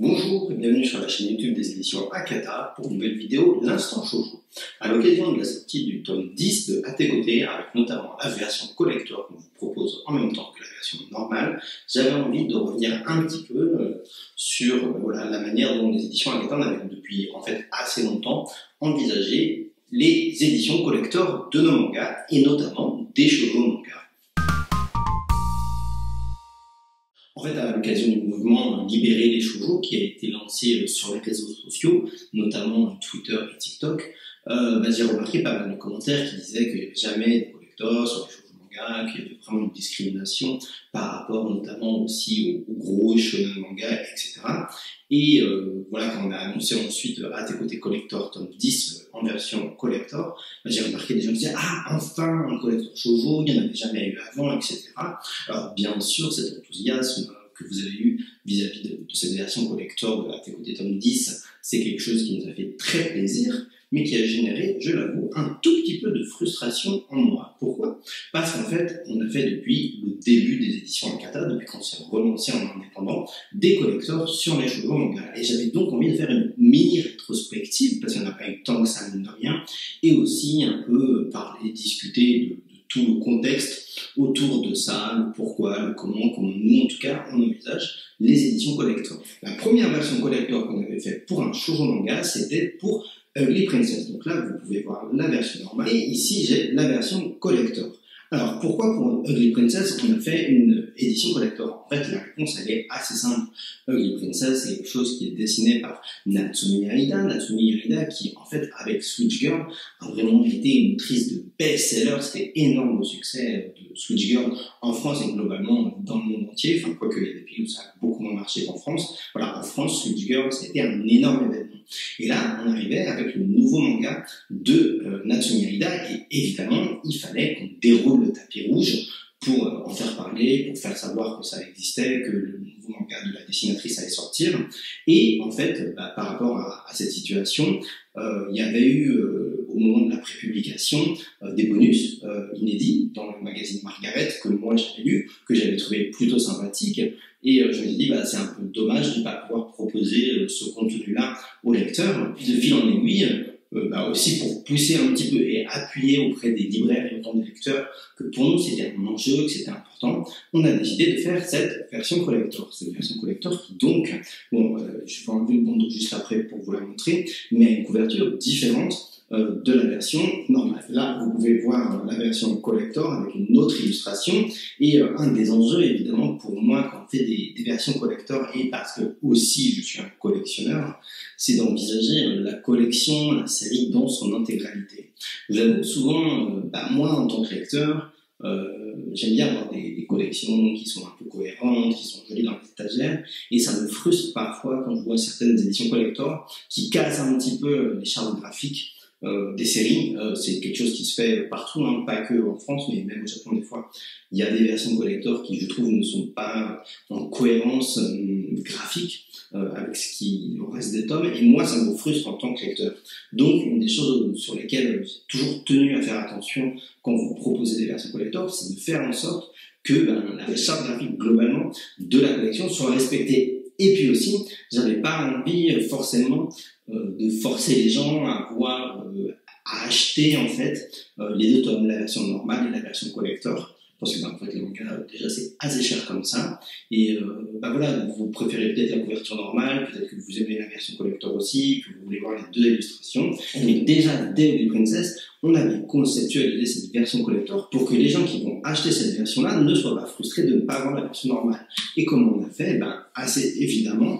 Bonjour et bienvenue sur la chaîne YouTube des éditions Akata pour une nouvelle vidéo, l'Instant Shoujo. À l'occasion de la sortie du tome 10 de À tes côtés, avec notamment la version collector qu'on vous propose en même temps que la version normale, j'avais envie de revenir un petit peu sur la manière dont les éditions Akata avaient depuis en fait assez longtemps envisagé les éditions collector de nos mangas et notamment des shoujo mangas. En fait, à l'occasion du mouvement Libérer les shoujo qui a été lancé sur les réseaux sociaux, notamment Twitter et TikTok, j'ai remarqué pas mal de commentaires qui disaient qu'il n'y avait jamais de collectors sur les shoujo mangas, qu'il y avait vraiment une discrimination par rapport notamment aussi aux gros shonen manga, etc. Et quand on a annoncé ensuite À tes côtés collector tome 10 en version collector, j'ai remarqué des gens qui disaient « Ah, enfin un collector shoujo, il n'y en avait jamais eu avant, etc. » Alors bien sûr, cet enthousiasme que vous avez eu vis-à-vis de cette version collector de À tes côtés tome 10, c'est quelque chose qui nous a fait très plaisir, mais qui a généré, je l'avoue, un tout petit peu de frustration en moi. Pourquoi ? Parce qu'en fait, on a fait depuis le début des éditions Akata, depuis qu'on s'est relancé en indépendant, des collectors sur les shoujo manga. Et j'avais donc envie de faire une mini rétrospective, parce qu'il n'y en a pas eu tant que ça, mine de rien, et aussi un peu parler, discuter de tout le contexte autour de ça, le pourquoi, le comment nous, en tout cas, on envisage les éditions collector. La première version collector qu'on avait faite pour un shoujo manga, c'était pour Ugly Princess. Donc là, vous pouvez voir la version normale. Et ici, j'ai la version collector. Alors, pourquoi pour Ugly Princess, on a fait une édition collector? En fait, la réponse, elle est assez simple. Ugly Princess, c'est quelque chose qui est dessiné par Natsumi Arida. Natsumi Arida, qui, en fait, avec Switch Girl, a vraiment été une autrice de best-seller. C'était énorme le succès de Switch Girl en France et globalement dans le monde entier. Enfin, quoique il y a des pays où ça a beaucoup moins marché qu'en France. Voilà, en France, Switch Girl, c'était un énorme événement. Et là, on arrivait avec le nouveau manga de Natsumi Arida et évidemment, il fallait qu'on déroule le tapis rouge pour en faire parler, pour faire savoir que ça existait, que le nouveau manga de la dessinatrice allait sortir. Et en fait, par rapport à cette situation, il y avait eu, au moment de la prépublication, des bonus inédits dans le magazine Margaret que moi j'avais lu, que j'avais trouvé plutôt sympathique. Et je me suis dit, c'est un peu dommage de ne pas pouvoir proposer ce contenu-là aux lecteurs. Puis de fil en aiguille, aussi pour pousser un petit peu et appuyer auprès des libraires et autant des lecteurs que pour nous c'était un enjeu, que c'était important, on a décidé de faire cette version collector. Cette version collector qui donc, je vais enlever le bandeau juste après pour vous la montrer, mais a une couverture différente de la version normale. Là, vous pouvez voir la version collector avec une autre illustration et un des enjeux, évidemment, pour moi, quand on fait des versions collector et parce que aussi je suis un collectionneur, c'est d'envisager la collection, la série dans son intégralité. Vous avoue souvent, moi, en tant que lecteur, j'aime bien avoir des collections qui sont un peu cohérentes, qui sont jolies dans les étagères, et ça me frustre parfois quand je vois certaines éditions collector qui cassent un petit peu les charmes graphiques des séries. C'est quelque chose qui se fait partout, pas que en France, mais même au Japon des fois. Il y a des versions collector qui, je trouve, ne sont pas en cohérence graphique avec le reste des tomes, et moi, ça me frustre en tant que lecteur. Donc, une des choses sur lesquelles j'ai toujours tenu à faire attention quand vous proposez des versions collector, c'est de faire en sorte que la charte graphique globalement de la collection soit respectée. Et puis aussi, j'avais pas envie forcément de forcer les gens à acheter en fait les deux tomes, la version normale et la version collector, parce que en fait les mangas déjà c'est assez cher comme ça, et vous préférez peut-être la couverture normale, peut-être que vous aimez la version collector aussi, que vous voulez voir les deux illustrations. Mais déjà dès Ugly Princess, on avait conceptualisé cette version collector pour que les gens qui vont acheter cette version-là ne soient pas frustrés de ne pas avoir la version normale. Et comme on a fait, assez évidemment,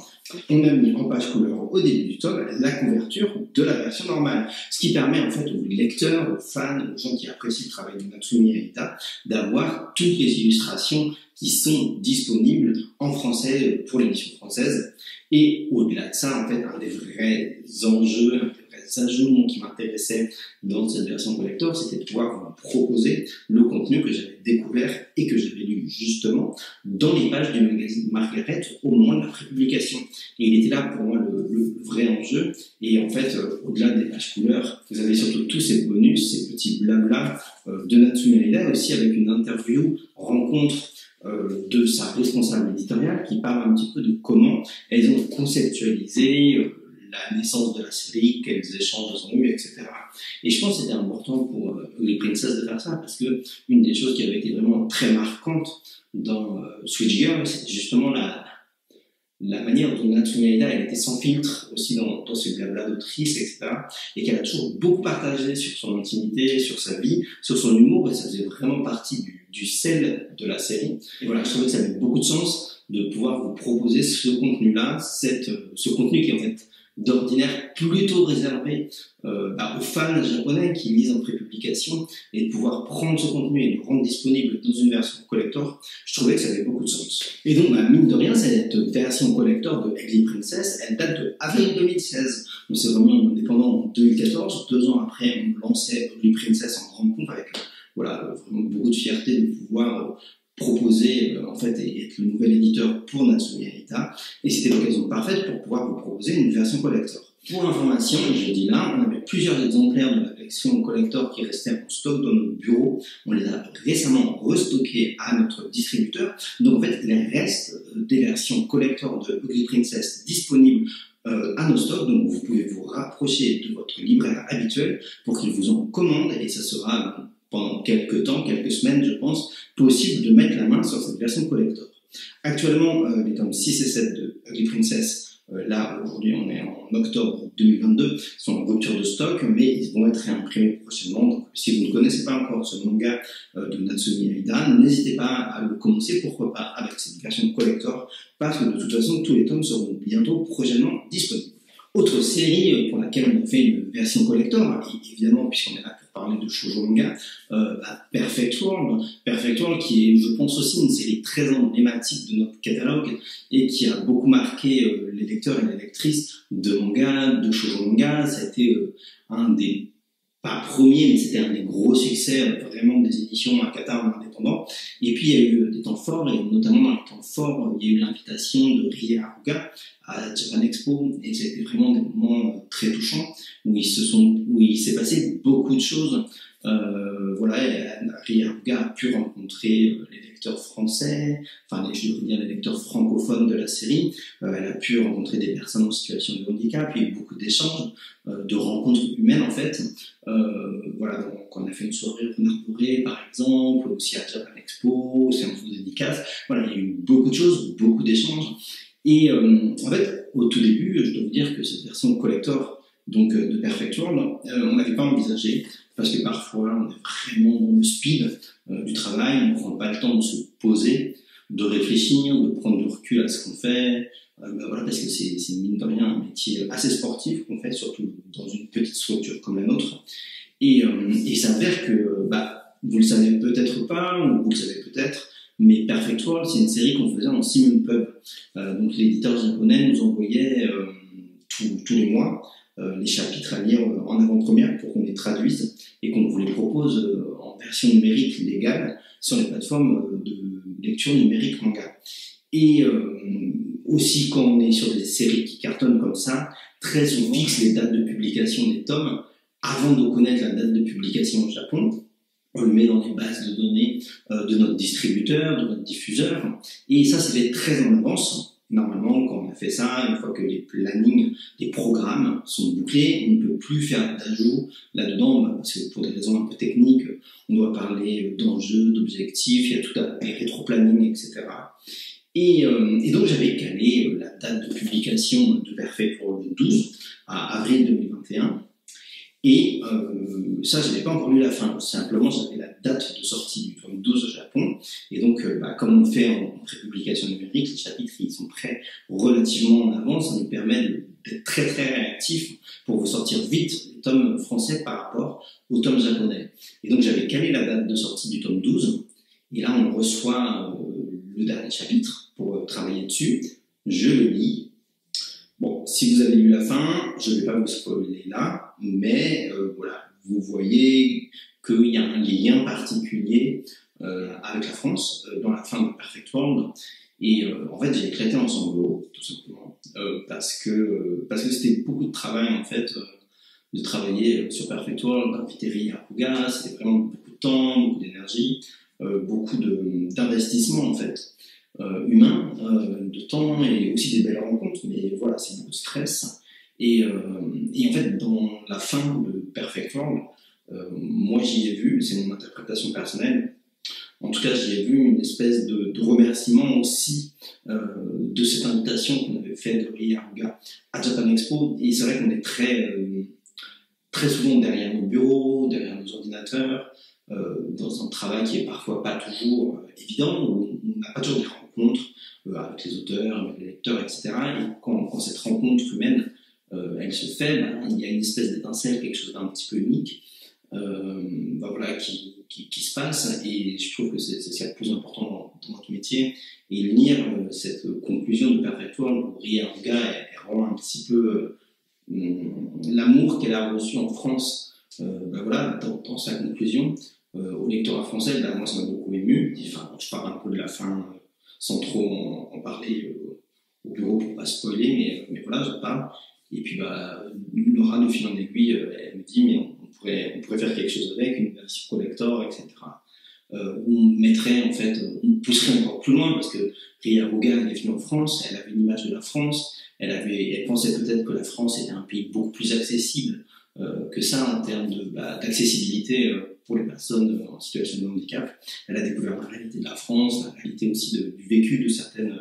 on a mis en page couleur au début du tome la couverture de la version normale. Ce qui permet en fait aux lecteurs, aux fans, aux gens qui apprécient le travail de Natsumi Arida d'avoir toutes les illustrations qui sont disponibles en français pour l'édition française. Et au-delà de ça, en fait, un des vrais enjeux, un des vrais ajouts qui m'intéressait dans cette version collector, c'était de pouvoir vous proposer le contenu que j'avais découvert et que j'avais lu justement dans les pages du magazine Margaret au moment de la prépublication. Et il était là pour moi le vrai enjeu. Et en fait, au-delà des pages couleurs, vous avez surtout tous ces bonus, ces petits blabla de Natsumi Arida, aussi avec une interview rencontre de sa responsable éditoriale qui parle un petit peu de comment elles ont conceptualisé la naissance de la série, quels échanges elles ont eu, etc. Et je pense que c'était important pour les Princess de faire ça, parce que une des choses qui avait été vraiment très marquante dans Switch Girl, c'était justement la manière dont Natsume Aida elle était sans filtre aussi dans ce blabla d'autrice, etc. Et qu'elle a toujours beaucoup partagé sur son intimité, sur sa vie, sur son humour, et ça faisait vraiment partie du sel de la série. Et voilà, je trouvais que ça avait beaucoup de sens de pouvoir vous proposer ce contenu-là, ce contenu qui est en fait d'ordinaire plutôt réservé aux fans japonais qui lisent en prépublication, et de pouvoir prendre ce contenu et le rendre disponible dans une version collector, je trouvais que ça avait beaucoup de sens. Et donc, mine de rien, cette version collector de Ugly Princess, elle date de avril 2016. Donc c'est vraiment indépendant en 2014, 2 ans après, on lançait Ugly Princess en grande pompe avec voilà, vraiment beaucoup de fierté de pouvoir proposer en fait et être le nouvel éditeur pour Natsume Aida, et c'était l'occasion parfaite pour pouvoir vous proposer une version collector. Pour information, je dis là, on avait plusieurs exemplaires de la version collector qui restaient en stock dans notre bureau. On les a récemment restockés à notre distributeur. Donc en fait, il reste des versions collector de Ugly Princess disponibles à nos stocks. Donc vous pouvez vous rapprocher de votre libraire habituel pour qu'il vous en commande, et ça sera pendant quelques temps, quelques semaines, je pense, possible de mettre la main sur cette version collector. Actuellement, les tomes 6 et 7 de Ugly Princess, là, aujourd'hui, on est en octobre 2022, sont en rupture de stock, mais ils vont être réimprimés prochainement. Donc, si vous ne connaissez pas encore ce manga de Natsume Aida, n'hésitez pas à le commencer, pourquoi pas, avec cette version collector, parce que de toute façon, tous les tomes seront bientôt prochainement disponibles. Autre série pour laquelle on a fait une version collector, évidemment, puisqu'on est là pour parler de shoujo manga, Perfect World. Perfect World qui est, je pense aussi, une série très emblématique de notre catalogue et qui a beaucoup marqué les lecteurs et les lectrices de manga, de shoujo manga. Ça a été un des, pas premier, mais c'était un des gros succès vraiment des éditions à Qatar indépendant. Et puis il y a eu des temps forts, et notamment dans les temps forts, il y a eu l'invitation de Rie Haruga à Japan Expo, et ça a été vraiment des moments très touchants où il s'est passé beaucoup de choses. Voilà, Rie Haruga a pu rencontrer les lecteurs français, enfin je veux dire les lecteurs francophones de la série. Elle a pu rencontrer des personnes en situation de handicap. Il y a eu beaucoup d'échanges, de rencontres humaines en fait. Voilà, donc on a fait une soirée Renard Doré par exemple, aussi à Japan Expo, séance de dédicace. Voilà, il y a eu beaucoup de choses, beaucoup d'échanges. Et en fait, au tout début, je dois vous dire que cette version collector donc de Perfect World, on n'avait pas envisagé, parce que parfois on est vraiment dans le speed du travail, on ne prend pas le temps de se poser, de réfléchir, de prendre du recul à ce qu'on fait. Voilà, parce que c'est mine de rien un métier assez sportif qu'on fait, surtout dans une petite structure comme la nôtre. Et il s'avère que, vous le savez peut-être pas, ou vous le savez peut-être, mais Perfect World, c'est une série qu'on faisait en simulpub. Donc l'éditeur japonais nous envoyait tous les mois les chapitres à lire en avant-première pour qu'on les traduise et qu'on vous les propose en version numérique légale sur les plateformes de lecture numérique manga. Et aussi quand on est sur des séries qui cartonnent comme ça, très souvent on fixe les dates de publication des tomes avant de connaître la date de publication au Japon. On le met dans les bases de données de notre distributeur, de notre diffuseur, et ça c'est fait très en avance. Normalement, quand on a fait ça, une fois que les plannings, les programmes sont bouclés, on ne peut plus faire d'ajouts là-dedans, parce que pour des raisons un peu techniques, on doit parler d'enjeux, d'objectifs, il y a tout un rétro-planning, etc. Et donc j'avais calé la date de publication de Perfect pour le 12 à avril 2021. Et ça, je n'avais pas encore lu la fin. Simplement, j'avais la date de sortie du tome 12 au Japon. Et donc, comme on fait en prépublication numérique, les chapitres ils sont prêts relativement en avance. Ça nous permet d'être très très réactifs pour vous sortir vite les tomes français par rapport aux tomes japonais. Et donc, j'avais calé la date de sortie du tome 12. Et là, on reçoit le dernier chapitre pour travailler dessus. Je le lis. Bon, si vous avez lu la fin, je ne vais pas vous spoiler là, mais voilà, vous voyez qu'il y a un lien particulier avec la France dans la fin de Perfect World. Et en fait, j'ai éclaté en sanglots, tout simplement, parce que c'était beaucoup de travail en fait, de travailler sur Perfect World, d'inviter Rie Haruga. C'était vraiment beaucoup de temps, beaucoup d'énergie. beaucoup d'investissement en fait humain, de temps et aussi des belles rencontres, mais voilà, c'est beaucoup de stress. Et en fait, dans la fin de Perfect World, moi j'y ai vu, c'est mon interprétation personnelle, en tout cas j'y ai vu une espèce de remerciement aussi de cette invitation qu'on avait faite de Rie Aruga à Japan Expo. Et c'est vrai qu'on est très souvent derrière nos bureaux, derrière nos ordinateurs, dans un travail qui est parfois pas toujours évident, où on n'a pas toujours des rencontres avec les auteurs, avec les lecteurs, etc. Et quand cette rencontre humaine, elle se fait, il y a une espèce d'étincelle, quelque chose d'un petit peu unique, voilà, qui se passe. Et je trouve que c'est ce qu'il y a de plus important dans notre métier. Et lire cette conclusion de Perfect World, où Rie Aruga, elle rend un petit peu l'amour qu'elle a reçu en France, voilà, dans sa conclusion. Au lectorat français, moi ça m'a beaucoup ému. Enfin, je parle un peu de la fin sans trop en parler au bureau pour pas spoiler, mais voilà, j'en parle. Et puis Laura, de fil en aiguille, elle me dit mais on pourrait faire quelque chose avec, une version collector, etc. Où on mettrait en fait, on pousserait encore plus loin parce que Rie Aruga est venue en France, elle avait une image de la France, elle pensait peut-être que la France était un pays beaucoup plus accessible que ça en termes d'accessibilité pour les personnes en situation de handicap. Elle a découvert la réalité de la France, la réalité aussi du vécu de certaines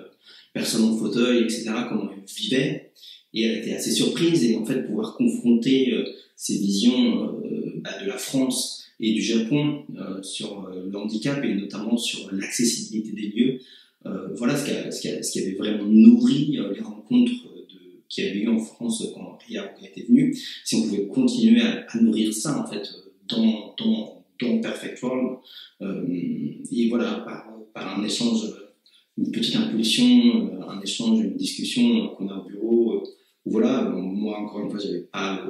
personnes en fauteuil, etc., comment elles vivaient. Et elle était assez surprise, et en fait pouvoir confronter ces visions de la France et du Japon sur le handicap et notamment sur l'accessibilité des lieux, voilà ce qui avait vraiment nourri les rencontres qu'il y avait eu en France quand Rie Aruga était venue. Si on pouvait continuer à nourrir ça en fait dans Perfect World, et voilà, par un échange, une petite impulsion, un échange, une discussion qu'on a au bureau, où voilà, moi encore une fois j'avais pas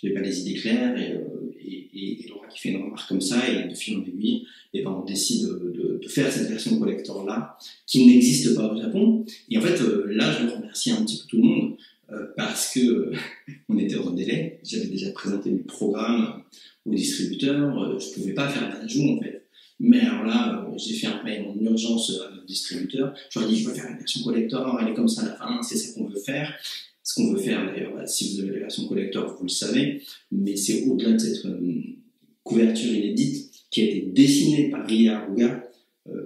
les idées claires, et Laura qui fait une remarque comme ça, et de fil en aiguille, et on décide de faire cette version collector là, qui n'existe pas au Japon. Et en fait, là, je remercie un petit peu tout le monde, parce que on était hors délai. J'avais déjà présenté le programme au distributeur, je pouvais pas faire d'ajout en fait. Mais alors là, j'ai fait un mail en urgence à notre distributeur. Je leur ai dit, je veux faire une version collector, elle est comme ça à la fin, c'est ça qu'on veut faire. Ce qu'on veut faire d'ailleurs, si vous avez la version collector, vous le savez, mais c'est au-delà de cette couverture inédite qui a été dessinée par Rie Aruga,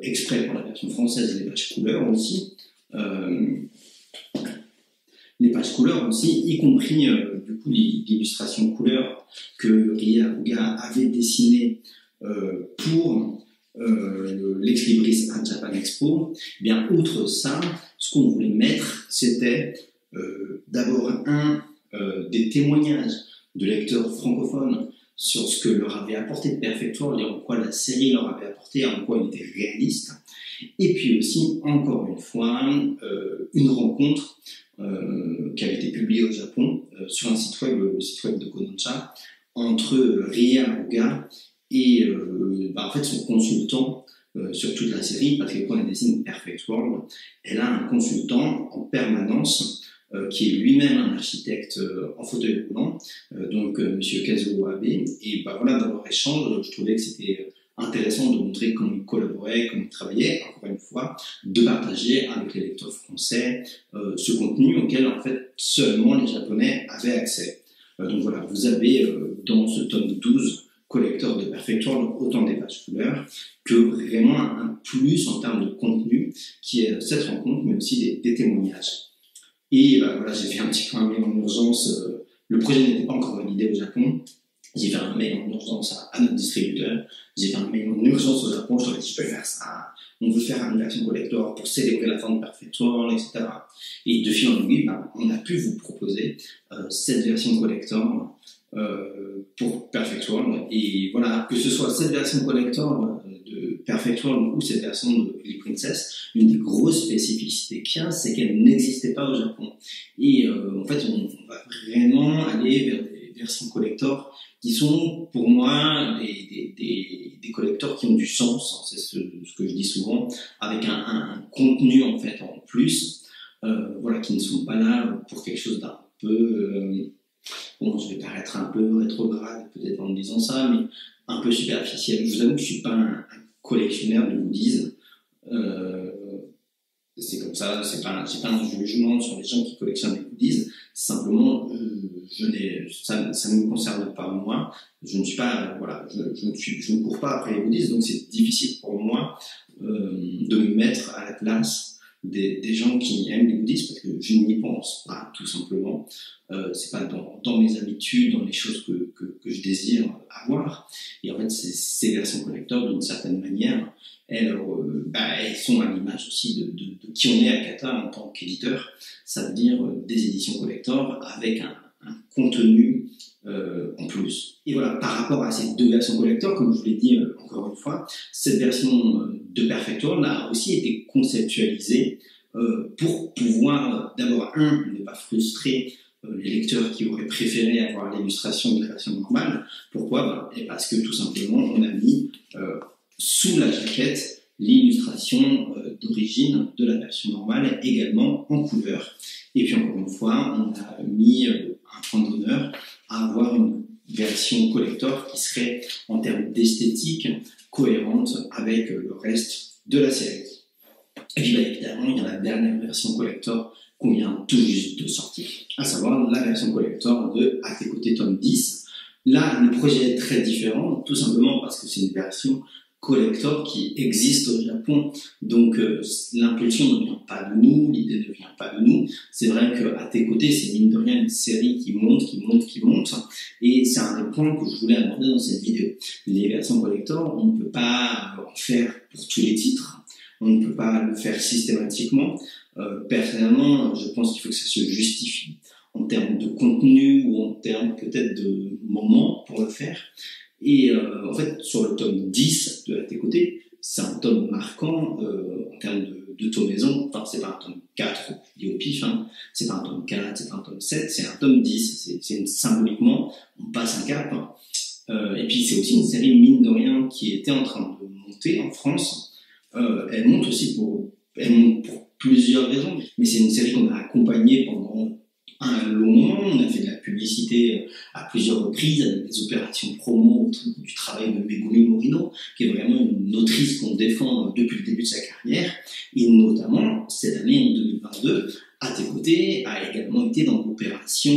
exprès pour la version française, les pages couleurs aussi. Les pages couleurs aussi, y compris du coup l'illustration couleur que Rie Aruga avait dessinée pour l'Ex Libris à Japan Expo. Eh bien, outre ça, ce qu'on voulait mettre, c'était d'abord des témoignages de lecteurs francophones sur ce que leur avait apporté de Perfect World et en quoi la série leur avait apporté, en quoi il était réaliste. Et puis aussi, encore une fois, une rencontre qui avait été publiée au Japon sur un site web, le site web de Kodansha, entre Rie Aruga et en fait son consultant sur toute la série, parce que quand elle dessine Perfect World, elle a un consultant en permanence qui est lui-même un architecte en fauteuil roulant, donc Monsieur Kazuo Abe. Et voilà, dans leur échange, je trouvais que c'était intéressant de montrer comment ils collaboraient, comment ils travaillaient, encore une fois, de partager avec les lecteurs français ce contenu auquel en fait seulement les Japonais avaient accès. Donc voilà, vous avez dans ce tome 12 collecteur de Perfect World autant des pages couleurs que vraiment un plus en termes de contenu qui est cette rencontre, mais aussi des témoignages. Et voilà, j'ai fait un petit peu un mail en urgence. Le projet n'était pas encore validé au Japon. J'ai fait un mail en urgence à notre distributeur. J'ai fait un mail en urgence au Japon. Je leur ai dit, je peux faire ça. On veut faire une version collector pour célébrer la fin de Perfect World, etc. Et de fil en aiguille, on a pu vous proposer cette version collector pour Perfect World. Et voilà, que ce soit cette version collector de Perfect World ou cette version de Lily Princess, une des grosses spécificités qu'il y a, c'est qu'elle n'existait pas au Japon. Et en fait, on va vraiment aller vers des versions collector qui sont pour moi des collecteurs qui ont du sens, c'est ce que je dis souvent, avec un contenu en fait en plus, voilà, qui ne sont pas là pour quelque chose d'un peu bon, je vais paraître un peu rétrograde peut-être en disant ça, mais un peu superficiel. Je vous avoue que je suis pas un collectionneur de goodies. C'est comme ça, c'est pas un jugement sur les gens qui collectionnent des goodies. Simplement, ça ne me concerne pas moi. Je ne suis pas, voilà, je ne cours pas après les goodies, donc c'est difficile pour moi de me mettre à la place des gens qui aiment les goodies parce que je n'y pense pas, tout simplement. C'est pas dans mes habitudes, dans les choses que je désire avoir. Et en fait, ces versions collector, d'une certaine manière, elles sont à l'image aussi de qui on est à Kata en tant qu'éditeur. Ça veut dire des éditions collector avec un contenu en plus. Et voilà, par rapport à ces deux versions collector, comme je vous l'ai dit encore une fois, cette version de Perfect World a aussi été conceptualisée pour pouvoir d'abord, ne pas frustrer les lecteurs qui auraient préféré avoir l'illustration de la version normale. Pourquoi ? Parce que tout simplement, on a mis sous la jaquette l'illustration d'origine de la version normale, également en couleur. Et puis encore une fois, on a mis un point d'honneur à avoir une version collector qui serait, en termes d'esthétique, cohérente avec le reste de la série. Et puis évidemment, il y a la dernière version collector qu'on vient tout juste de sortir, à savoir la version collector de À tes côtés tome 10. Là, le projet est très différent, tout simplement parce que c'est une version collector qui existe au Japon. Donc l'impulsion ne vient pas de nous, l'idée ne vient pas de nous. C'est vrai que À tes côtés, c'est mine de rien une série qui monte. Et c'est un des points que je voulais aborder dans cette vidéo. Les versions collector, on ne peut pas en faire pour tous les titres. On ne peut pas le faire systématiquement. Personnellement, je pense qu'il faut que ça se justifie en termes de contenu ou en termes peut-être de moment pour le faire. Et en fait, sur le tome 10 de À tes côtés, c'est un tome marquant en termes de tomaison. Enfin, c'est pas un tome 4 lié au pif, hein. C'est pas un tome 4, c'est pas un tome 7, c'est un tome 10. Symboliquement, on passe un cap. Et puis, c'est aussi une série, mine de rien, qui était en train de monter en France. Elle monte aussi pour plusieurs raisons, mais c'est une série qu'on a accompagnée pendant un long moment. On a fait de la publicité à plusieurs reprises avec des opérations promo autour du travail de Megumi Morino, qui est vraiment une autrice qu'on défend depuis le début de sa carrière. Et notamment, cette année, en 2022, À tes côtés a également été dans l'opération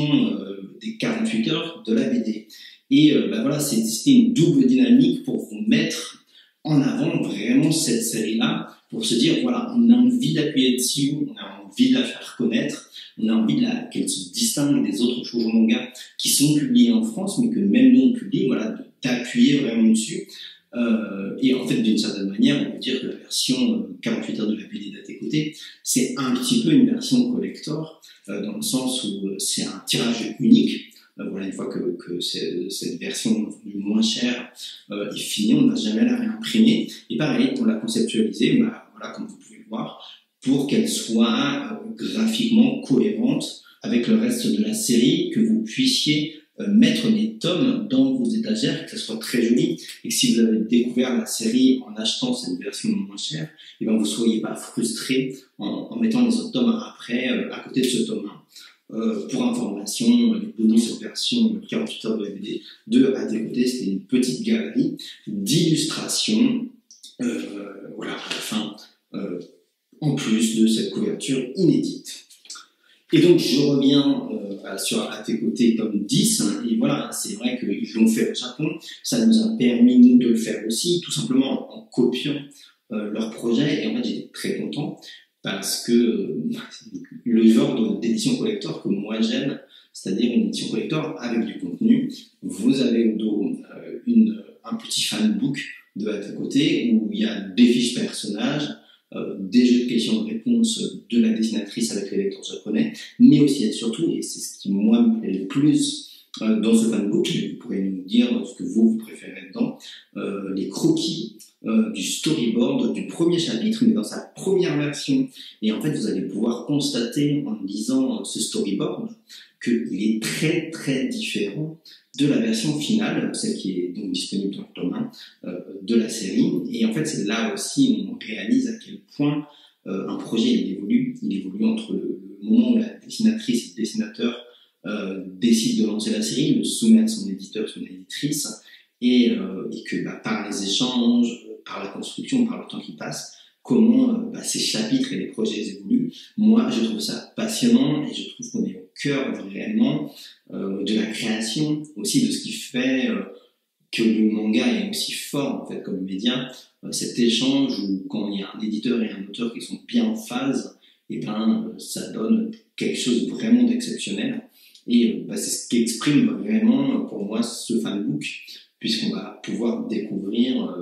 des 48 heures de la BD. Et voilà, c'était une double dynamique pour vous mettre en avant vraiment cette série-là, pour se dire, voilà, on a envie d'appuyer dessus, on a envie de la faire connaître, on a envie qu'elle se distingue des autres shoujo mangas qui sont publiés en France, mais que même nous on publie, voilà, d'appuyer vraiment dessus. Et en fait, d'une certaine manière, on peut dire que la version 48 heures de la BD d'À tes côtés, c'est un petit peu une version collector, dans le sens où c'est un tirage unique. Voilà, une fois que cette version du moins chère est finie, on n'a jamais la réimprimer. Et pareil, pour la conceptualiser, voilà, comme vous pouvez le voir, pour qu'elle soit graphiquement cohérente avec le reste de la série, que vous puissiez mettre les tomes dans vos étagères, que ça soit très joli, et que si vous avez découvert la série en achetant cette version moins chère, et ben vous ne soyez pas frustré en mettant les autres tomes après, à côté de ce tome 1. Pour information, les bonus version 48 heures de la BD de À tes côtés, c'était une petite galerie d'illustrations, voilà, à la fin, en plus de cette couverture inédite. Et donc, je reviens sur À tes côtés, tome 10, hein, et voilà, c'est vrai qu'ils l'ont fait au Japon, ça nous a permis, nous, de le faire aussi, tout simplement en copiant leur projet, et en fait, j'étais très content, parce que le genre d'édition collector que moi j'aime, c'est-à-dire une édition collector avec du contenu, vous avez au dos un petit fanbook de À tes côtés où il y a des fiches personnages, des jeux de questions-réponses de la dessinatrice avec les lecteurs japonais, mais aussi et surtout, et c'est ce qui moi me plaît le plus dans ce fanbook, vous pourrez nous dire ce que vous préférez dedans, les croquis du storyboard du premier chapitre, mais dans sa première version. Et en fait, vous allez pouvoir constater en lisant ce storyboard qu'il est très très différent de la version finale, celle qui est donc disponible dans le tome 1 de la série. Et en fait, c'est là aussi où on réalise à quel point un projet il évolue entre le moment où la dessinatrice et le dessinateur décide de lancer la série, le soumet à son éditeur, son éditrice, et que par les échanges, par la construction, par le temps qui passe, comment ces chapitres et les projets évoluent. Moi, je trouve ça passionnant et je trouve qu'on est au cœur vraiment de la création, aussi de ce qui fait que le manga est aussi fort en fait comme média. Cet échange où quand il y a un éditeur et un auteur qui sont bien en phase, et ça donne quelque chose vraiment d'exceptionnel. Et c'est ce qui exprime vraiment pour moi ce fanbook, puisqu'on va pouvoir découvrir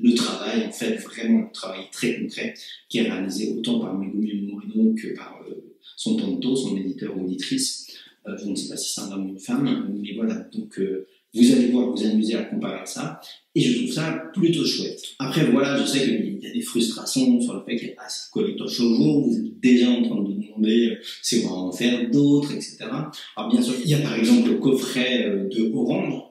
le travail, en fait, vraiment le travail très concret qui est réalisé autant par Megumi Morino que par son tonto, son éditeur ou éditrice. Je ne sais pas si c'est un homme ou une femme, mais voilà. Donc, vous allez pouvoir vous amuser à comparer ça, et je trouve ça plutôt chouette. Après, voilà, je sais qu'il y a des frustrations sur le fait qu'il y a assez de collecteurs shoujo, vous êtes déjà en train de demander si on va en faire d'autres, etc. Alors bien sûr, il y a par exemple le coffret de Orange,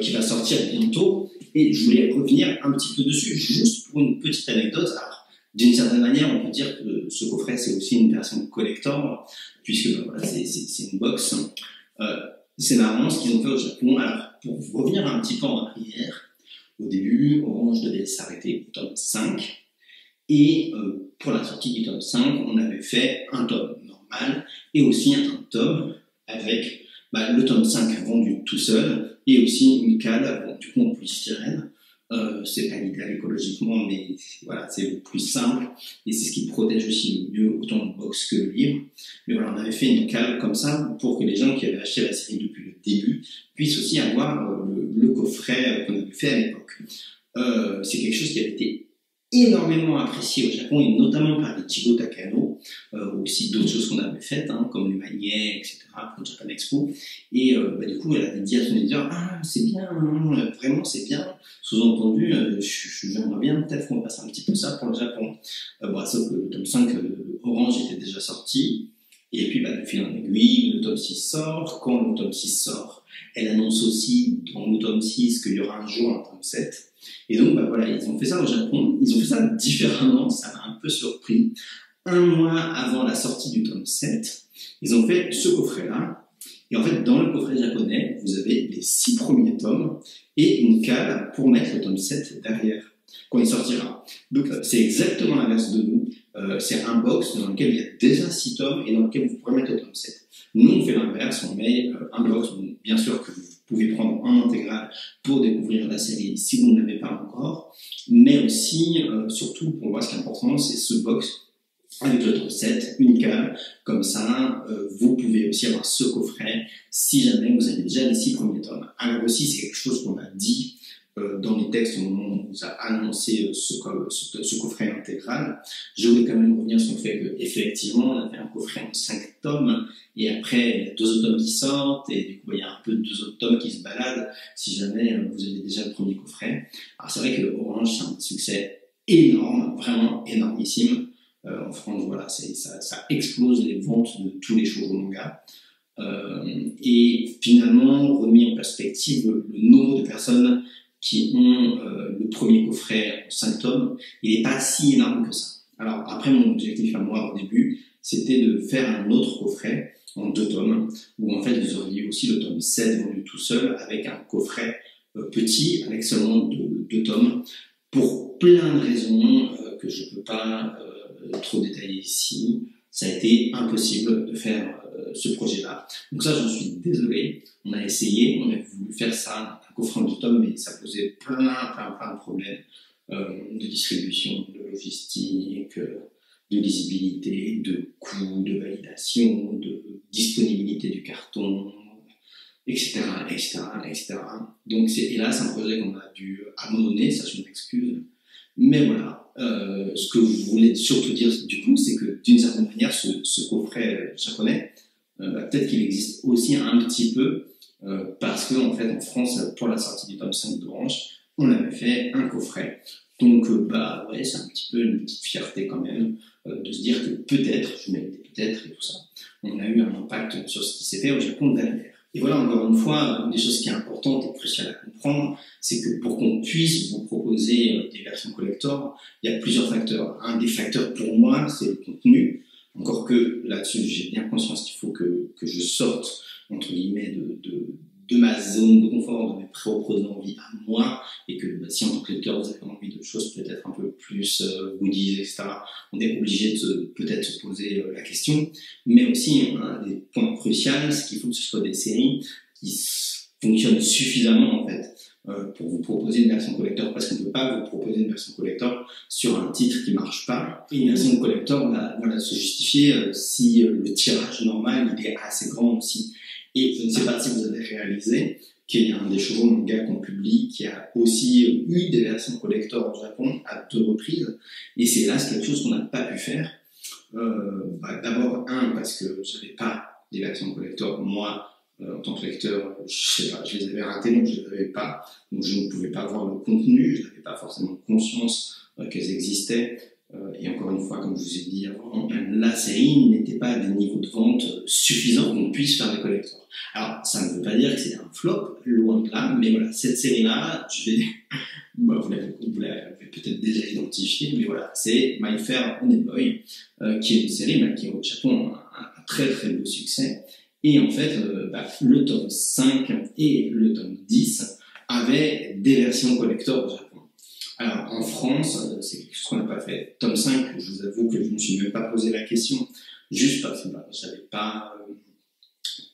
qui va sortir bientôt, et je voulais revenir un petit peu dessus, juste pour une petite anecdote. Alors, d'une certaine manière, on peut dire que ce coffret, c'est aussi une version collector, puisque voilà, c'est une box. C'est marrant ce qu'ils ont fait au Japon. Alors, pour revenir un petit peu en arrière, au début, Orange devait s'arrêter au tome 5, et pour la sortie du tome 5, on avait fait un tome normal, et aussi un tome avec le tome 5 vendu tout seul, et aussi une cale, du coup en polystyrène. C'est pas l'idéal écologiquement, mais voilà, c'est le plus simple, et c'est ce qui protège aussi le mieux autant le box que le livre. Mais voilà, on avait fait une cale comme ça pour que les gens qui avaient acheté la série depuis le début puissent aussi avoir le coffret qu'on avait fait à l'époque. C'est quelque chose qui avait été énormément apprécié au Japon, et notamment par Ichigo Takano, aussi d'autres choses qu'on avait faites, comme les magnets, etc., pour le Japan Expo. Et du coup, elle avait dit à son éditeur, c'est bien, vraiment c'est bien. Sous-entendu, j'aimerais bien peut-être qu'on fasse un petit peu ça pour le Japon. Sauf que le tome 5 Orange était déjà sorti, et puis de fil en aiguille, le tome 6 sort. Quand le tome 6 sort, elle annonce aussi dans le tome 6 qu'il y aura un jour un tome 7. Et donc, voilà, ils ont fait ça au Japon. Ils ont fait ça différemment, ça m'a un peu surpris. Un mois avant la sortie du tome 7, ils ont fait ce coffret-là. Et en fait, dans le coffret japonais, vous avez les 6 premiers tomes et une cale pour mettre le tome 7 derrière, quand il sortira. Donc, c'est exactement l'inverse de nous. C'est un box dans lequel il y a déjà 6 tomes et dans lequel vous pourrez mettre le tome 7. Nous, on fait l'inverse, on met un box, bien sûr que vous pouvez prendre en intégral pour découvrir la série si vous ne l'avez pas encore, mais aussi, surtout pour moi, ce qui est important, c'est ce box avec le tome 7, une cale, comme ça, vous pouvez aussi avoir ce coffret si jamais vous avez déjà les 6 premiers tomes. Alors aussi, c'est quelque chose qu'on a dit dans les textes au moment où on vous a annoncé ce coffret intégral. Je voulais quand même revenir sur le fait qu'effectivement, on a fait un coffret en 5 tomes, et après, il y a 2 autres tomes qui sortent, et du coup, il y a un peu 2 autres tomes qui se baladent, si jamais vous avez déjà le premier coffret. Alors c'est vrai que Orange, c'est un succès énorme, vraiment énormissime. En France, voilà, ça explose les ventes de tous les shoujo manga. Et finalement, remis en perspective, le nombre de personnes qui ont le premier coffret en 5 tomes, il n'est pas si énorme que ça. Alors après, mon objectif à moi au début, c'était de faire un autre coffret en 2 tomes, où en fait vous auriez aussi le tome 7 vendu tout seul, avec un coffret petit, avec seulement 2 tomes, pour plein de raisons que je ne peux pas trop détailler ici. Ça a été impossible de faire ce projet-là. Donc ça, j'en suis désolé. On a essayé, on a voulu faire ça, un coffret en 2 tomes, mais ça posait plein de problèmes de distribution, de logistique, de lisibilité, de coûts, de validation, de disponibilité du carton, etc., etc. Donc c'est hélas un projet qu'on a dû abandonner, ça je m'excuse. Mais voilà, ce que je voulais surtout dire du coup, c'est que d'une certaine manière, ce coffret japonais, peut-être qu'il existe aussi un petit peu, parce qu'en fait en France, pour la sortie du tome 5 d'Orange, on avait fait un coffret. Donc ouais, c'est un petit peu une petite fierté quand même, de se dire que peut-être, je mets des peut-être et tout ça, on a eu un impact sur ce qui s'est fait au Japon derrière. Et voilà, encore une fois, une des choses qui est importante et cruciale à comprendre, c'est que pour qu'on puisse vous proposer des versions collector, il y a plusieurs facteurs. Un des facteurs pour moi, c'est le contenu. Encore que là-dessus, j'ai bien conscience qu'il faut que je sorte, entre guillemets, de ma zone de confort, de mes propres envies à moi, et que si en tant que lecteur vous avez envie de choses peut-être un peu plus goodies, etc., on est obligé de peut-être se poser la question. Mais aussi, un des points cruciaux, c'est qu'il faut que ce soit des séries qui fonctionnent suffisamment en fait pour vous proposer une version collector, parce qu'on ne peut pas vous proposer une version collector sur un titre qui marche pas. Et une version collector va se justifier si le tirage normal il est assez grand aussi. Et je ne sais pas si vous avez réalisé qu'il y a un des shoujo manga qu'on publie qui a aussi eu des versions collector au Japon à 2 reprises. Et c'est là quelque chose qu'on n'a pas pu faire. D'abord, parce que je n'avais pas des versions collector. Moi, en tant que lecteur, je sais pas, je les avais ratées, donc je les avais pas. Donc je ne pouvais pas voir le contenu, je n'avais pas forcément conscience qu'elles existaient. Et encore une fois, comme je vous ai dit avant, la série n'était pas à des niveaux de vente suffisants qu'on puisse faire des collectors. Alors, ça ne veut pas dire que c'est un flop, loin de là, mais voilà, cette série-là, vous l'avez peut-être déjà identifié, mais voilà, c'est My Fair Oneboy, qui est une série qui a au Japon un très très beau succès. Et en fait, le tome 5 et le tome 10 avaient des versions collector au Japon. Alors, en France, c'est quelque chose qu'on n'a pas fait. Tome 5, je vous avoue que je ne me suis même pas posé la question, juste parce que je n'avais pas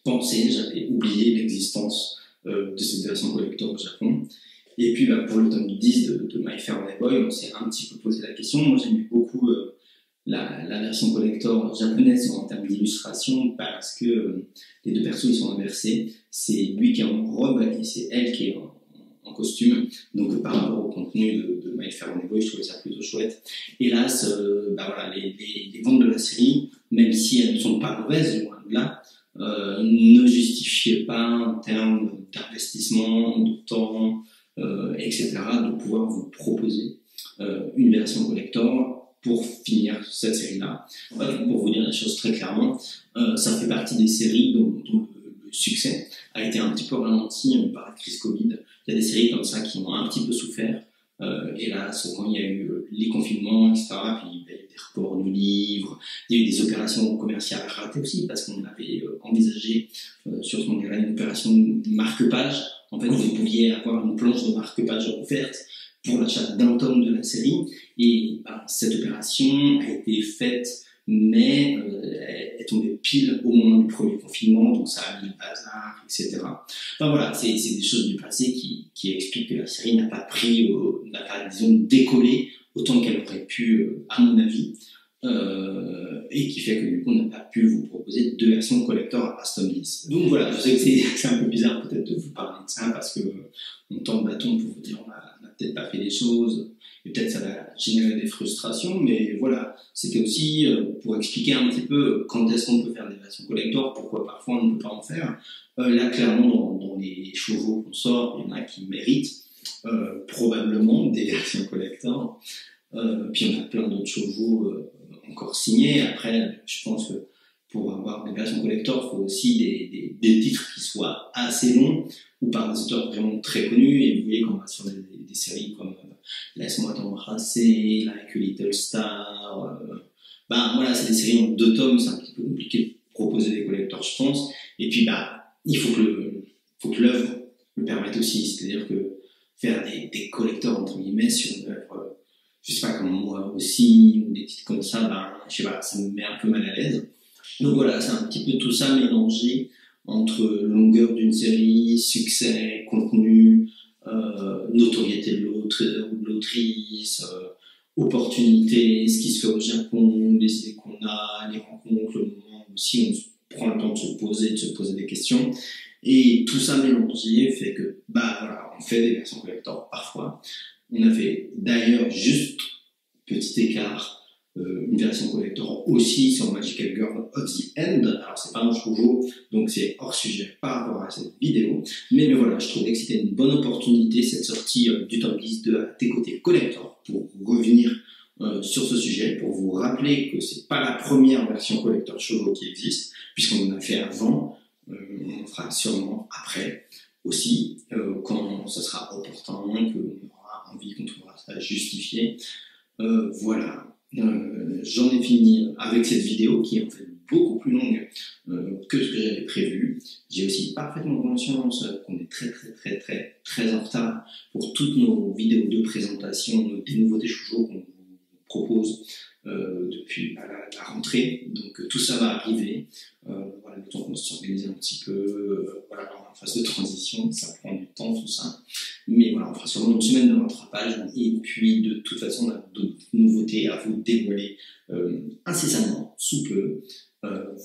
pensé, j'avais oublié l'existence de cette version collector au Japon. Et puis, pour le tome 10 de My Fair Oneboy, on s'est un petit peu posé la question. Moi, j'aimais beaucoup la version collector japonaise en termes d'illustration, parce que les deux persos, ils sont inversés. C'est lui qui est en robe et c'est elle qui est en costume. Donc par rapport au contenu de My Fair Oneboy, je trouvais ça plutôt chouette. Hélas, les ventes de la série, même si elles ne sont pas mauvaises, loin de là, ne justifiaient pas en termes d'investissement, de temps, etc., de pouvoir vous proposer une version collector pour finir cette série-là. Pour vous dire les choses très clairement, ça fait partie des séries dont le succès a été un petit peu ralenti par la crise Covid. Il y a des séries comme ça qui ont un petit peu souffert, hélas, quand il y a eu les confinements, etc., puis il y a eu des reports de livres, il y a eu des opérations commerciales ratées aussi, parce qu'on avait envisagé sur ce manga-là une opération de marque-page. En fait, vous pouviez avoir une planche de marque-page offerte pour l'achat d'un tome de la série, et cette opération a été faite, mais elle est tombée pile au moment du premier confinement, donc ça a mis le bazar, etc. Voilà, c'est des choses du passé qui expliquent que la série n'a pas disons, décollé autant qu'elle aurait pu, à mon avis, et qui fait que du coup on n'a pas pu vous proposer 2 versions collector à ce tome 10. Donc voilà, je sais que c'est un peu bizarre peut-être de vous parler de ça, parce que on tend le bâton pour vous dire on n'a peut-être pas fait les choses, et peut-être ça va générer des frustrations, mais voilà, c'était aussi pour expliquer un petit peu quand est-ce qu'on peut faire des versions collector, pourquoi parfois on ne peut pas en faire. Là, clairement, dans les chevaux qu'on sort, il y en a qui méritent probablement des versions collector, puis on a plein d'autres chevaux encore signés. Après, je pense que pour avoir des versions collector, il faut aussi des titres qui soient assez longs, ou par des auteurs vraiment très connus, et vous voyez qu'on va sur des séries comme Laisse-moi t'embrasser, Like a Little Star, voilà, c'est des séries en 2 tomes, c'est un petit peu compliqué de proposer des collectors, je pense, et puis il faut que l'œuvre le permette aussi, c'est-à-dire que faire des collectors entre guillemets sur une œuvre, je sais pas, comme moi aussi, ou des titres comme ça, je sais pas, ça me met un peu mal à l'aise. Donc voilà, c'est un petit peu tout ça mélangé entre longueur d'une série, succès, contenu, notoriété de l'auteur ou de l'autrice, opportunité, ce qui se fait au Japon, les idées qu'on a, les rencontres, le moment aussi on se prend le temps de se poser des questions. Et tout ça mélangé fait que, voilà, on fait des versions collector parfois. On a fait d'ailleurs, juste petit écart, une version collector aussi sur Magical Girl of the End. Alors c'est pas un shoujo, donc c'est hors sujet par rapport à cette vidéo, mais voilà, je trouvais que c'était une bonne opportunité, cette sortie du tome 10 de Tes côtés collector, pour revenir sur ce sujet, pour vous rappeler que c'est pas la première version collector shoujo qui existe, puisqu'on en a fait avant, on en fera sûrement après aussi, quand ça sera opportun, qu'on aura envie, qu'on trouvera ça justifié. Voilà. J'en ai fini avec cette vidéo qui est en fait beaucoup plus longue que ce que j'avais prévu. J'ai aussi parfaitement conscience qu'on est très en retard pour toutes nos vidéos de présentation des nouveautés shoujo qu'on vous propose depuis la rentrée. Donc tout ça va arriver. Voilà, le temps qu'on s'organise un petit peu. Voilà, on est en phase de transition, ça prend du temps tout ça. Mais voilà, on fera sûrement une semaine de rattrapage. Et puis de toute façon, on a d'autres nouveautés à vous dévoiler incessamment, sous peu.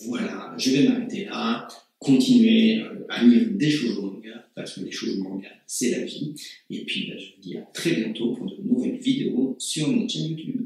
Voilà, je vais m'arrêter là. Continuez à lire des shoujo manga, parce que les shoujo manga, c'est la vie. Et puis, je vous dis à très bientôt pour de nouvelles vidéos sur notre chaîne YouTube.